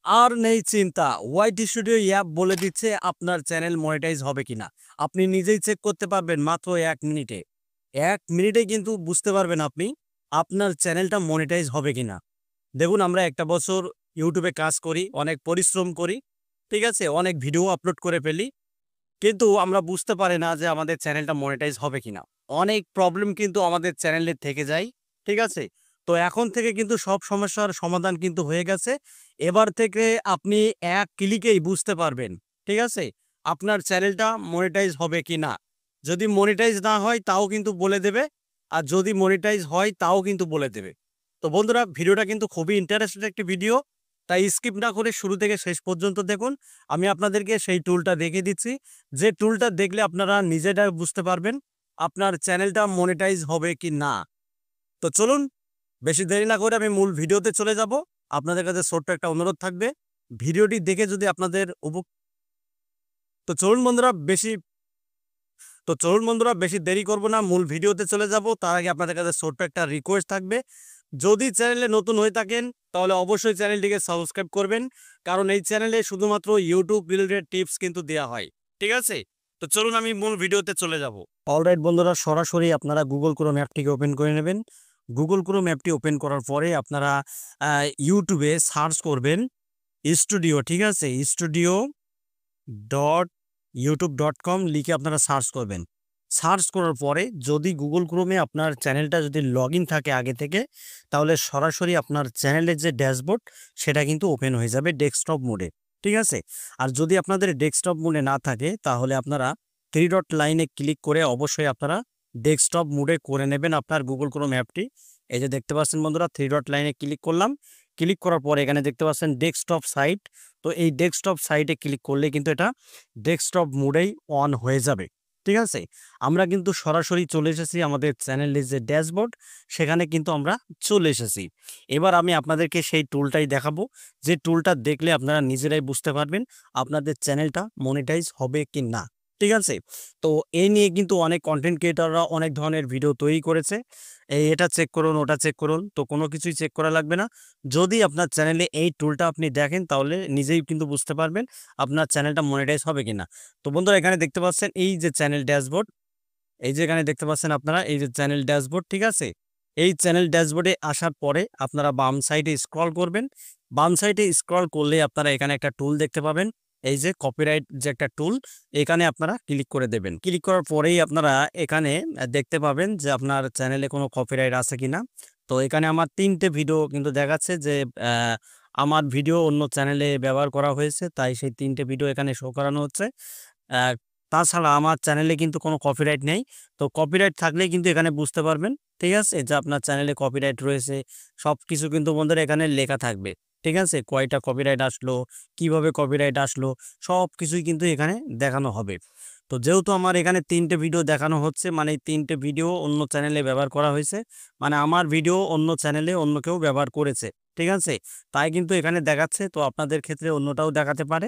আর নেই চিন্তা, YT studio app বলে দিচ্ছে আপনার চ্যানেল মনিটাইজ হবে কিনা। আপনি নিজেই চেক করতে পারবেন মাত্র 1 মিনিটে। 1 মিনিটে কিন্তু বুঝতে পারবেন আপনি আপনার চ্যানেলটা মনিটাইজ হবে কিনা। দেখুন, আমরা একটা বছর ইউটিউবে কাজ করি, অনেক পরিশ্রম করি, ঠিক আছে, অনেক ভিডিও আপলোড করে ফেলি, কিন্তু আমরা বুঝতে পারি না যে আমাদের চ্যানেলটা মনিটাইজ হবে কিনা। অনেক প্রবলেম কিন্তু আমাদের চ্যানেলে থেকে যায়, ঠিক আছে। তো এখন থেকে কিন্তু সব সমস্যার সমাধান কিন্তু হয়ে গেছে। এবার থেকে আপনি এক ক্লিকেই বুঝতে পারবেন, ঠিক আছে, আপনার চ্যানেলটা মনিটাইজ হবে কিনা। যদি মনিটাইজ না হয় তাও কিন্তু বলে দেবে, আর যদি মনিটাইজ হয় তাও কিন্তু বলে দেবে। তো বন্ধুরা, ভিডিওটা কিন্তু খুবই ইন্টারেস্টেড একটি ভিডিও, তাই স্কিপ না করে শুরু থেকে শেষ পর্যন্ত দেখুন। আমি আপনাদেরকে সেই টুলটা দেখিয়ে দিচ্ছি, যে টুলটা দেখলে আপনারা নিজেরা বুঝতে পারবেন আপনার চ্যানেলটা মনিটাইজ হবে কি না। তো চলুন, বেশি দেরি না করে আমি মূল ভিডিওতে চলে যাব। আপনাদের কাছে ছোট্ট একটা অনুরোধ থাকবে, ভিডিওটি দেখে যদি আপনাদের তো চলুন বন্ধুরা, বেশি দেরি করব না, মূল ভিডিওতে চলে যাব। তার আগে আপনাদের কাছে ছোট্ট একটা রিকোয়েস্ট থাকবে, যদি চ্যানেলে নতুন হয়ে থাকেন তাহলে অবশ্যই চ্যানেলটিকে সাবস্ক্রাইব করবেন, কারণ এই চ্যানেলে শুধুমাত্র ইউটিউব রিলেটেড টিপস কিন্তু দেওয়া হয়, ঠিক আছে। তো চলুন আমি মূল ভিডিওতে চলে যাব। অলরাইট বন্ধুরা, সরাসরি আপনারা গুগল ক্রোম অ্যাপটিকে ওপেন করে নেবেন। গুগল ক্রোম অ্যাপটি ওপেন করার পরে আপনারা ইউটিউবে সার্চ করবেন স্টুডিও, ঠিক আছে, studio.youtube.com লিখে আপনারা সার্চ করবেন। সার্চ করার পরে যদি গুগল ক্রোমে আপনার চ্যানেলটা যদি লগ ইন থাকে আগে থেকে, তাহলে সরাসরি আপনার চ্যানেলের যে ড্যাশবোর্ড সেটা কিন্তু ওপেন হয়ে যাবে ডেস্কটপ মোডে, ঠিক আছে। আর যদি আপনাদের ডেস্কটপ মোডে না থাকে তাহলে আপনারা 3 ডট লাইনে ক্লিক করে অবশ্যই আপনারা ডেস্কটপ মোডে করে নেবেন আপনার গুগল ক্রোম অ্যাপটি। এই যে দেখতে পাচ্ছেন বন্ধুরা, 3 ডট লাইনে ক্লিক করলাম। ক্লিক করার পরে এখানে দেখতে পাচ্ছেন ডেস্কটপ সাইট। তো এই ডেস্কটপ সাইটে ক্লিক করলে কিন্তু এটা ডেস্কটপ মোডেই অন হয়ে যাবে, ঠিক আছে। আমরা কিন্তু সরাসরি চলে এসেছি আমাদের চ্যানেলের যে ড্যাশবোর্ড, সেখানে কিন্তু আমরা চলে এসেছি। এবার আমি আপনাদেরকে সেই টুলটাই দেখাবো, যে টুলটা দেখলে আপনারা নিজেরাই বুঝতে পারবেন আপনাদের চ্যানেলটা মনিটাইজ হবে কি না, ঠিক আছে। তো এই নিয়ে কিন্তু অনেক কন্টেন্ট ক্রিয়েটররা অনেক ধরনের ভিডিও তৈরি করেছে, এটা চেক করুন, ওটা চেক করুন, তো কোনো কিছুই চেক করা লাগবে না। যদি আপনার চ্যানেলে এই টুলটা আপনি দেখেন তাহলে নিজেই কিন্তু বুঝতে পারবেন আপনার চ্যানেলটা মনিটাইজ হবে কিনা। তো বন্ধুরা, এখানে দেখতে পাচ্ছেন এই যে চ্যানেল ড্যাশবোর্ড, এই যে এখানে দেখতে পাচ্ছেন আপনারা এই যে চ্যানেল ড্যাশবোর্ড, ঠিক আছে। এই চ্যানেল ড্যাশবোর্ডে আসার পরে আপনারা বাম সাইডে স্ক্রল করবেন। বাম সাইডে স্ক্রল করলে আপনারা এখানে একটা টুল দেখতে পাবেন, এই যে কপিরাইট যে একটা টুল, এখানে আপনারা ক্লিক করে দেবেন। ক্লিক করার পরেই আপনারা এখানে দেখতে পাবেন যে আপনার চ্যানেলে কোনো কপিরাইট আছে কিনা। তো এখানে আমার 3টে ভিডিও কিন্তু দেখাচ্ছে যে আমার ভিডিও অন্য চ্যানেলে ব্যবহার করা হয়েছে, তাই সেই 3টে ভিডিও এখানে শো করানো হচ্ছে। আহ, তাছাড়া আমার চ্যানেলে কিন্তু কোনো কপিরাইট নেই। তো কপিরাইট থাকলেই কিন্তু এখানে বুঝতে পারবেন, ঠিক আছে, যে আপনার চ্যানেলে কপিরাইট রয়েছে। সব কিছু কিন্তু বন্ধুরা এখানে লেখা থাকবে, ঠিক আছে, কয়টা কপিরাইট আসলো, কিভাবে কপিরাইট আসলো, সব কিছুই কিন্তু এখানে দেখানো হবে। তো যেহেতু আমার এখানে 3টে ভিডিও দেখানো হচ্ছে, মানে এই 3টে ভিডিও অন্য চ্যানেলে ব্যবহার করা হয়েছে, মানে আমার ভিডিও অন্য চ্যানেলে অন্য কেউ ব্যবহার করেছে, ঠিক আছে, তাই কিন্তু এখানে দেখাচ্ছে। তো আপনাদের ক্ষেত্রে অন্যটাও দেখাতে পারে।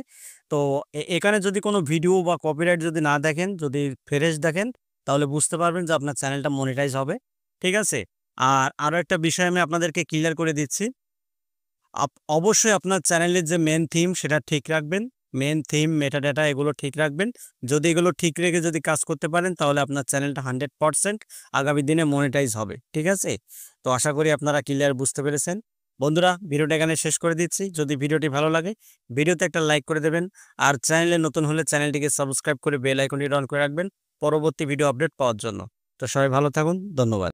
তো এখানে যদি কোনো ভিডিও বা কপিরাইট যদি না দেখেন, যদি ফ্রেশ দেখেন, তাহলে বুঝতে পারবেন যে আপনার চ্যানেলটা মনিটাইজ হবে, ঠিক আছে। আর আরও একটা বিষয় আমি আপনাদেরকে ক্লিয়ার করে দিচ্ছি, অবশ্যই আপনার চ্যানেলের যে মেন থিম সেটা ঠিক রাখবেন। মেন থিম, মেটাডাটা এগুলো ঠিক রাখবেন। যদি এগুলো ঠিক রেখে যদি কাজ করতে পারেন তাহলে আপনার চ্যানেলটা 100% আগামী দিনে মনিটাইজ হবে, ঠিক আছে। তো আশা করি আপনারা ক্লিয়ার বুঝতে পেরেছেন। বন্ধুরা, ভিডিওটা এখানে শেষ করে দিচ্ছি। যদি ভিডিওটি ভালো লাগে ভিডিওতে একটা লাইক করে দেবেন, আর চ্যানেলে নতুন হলে চ্যানেলটিকে সাবস্ক্রাইব করে বেল আইকনটি অন করে রাখবেন পরবর্তী ভিডিও আপডেট পাওয়ার জন্য। তো সবাই ভালো থাকুন, ধন্যবাদ।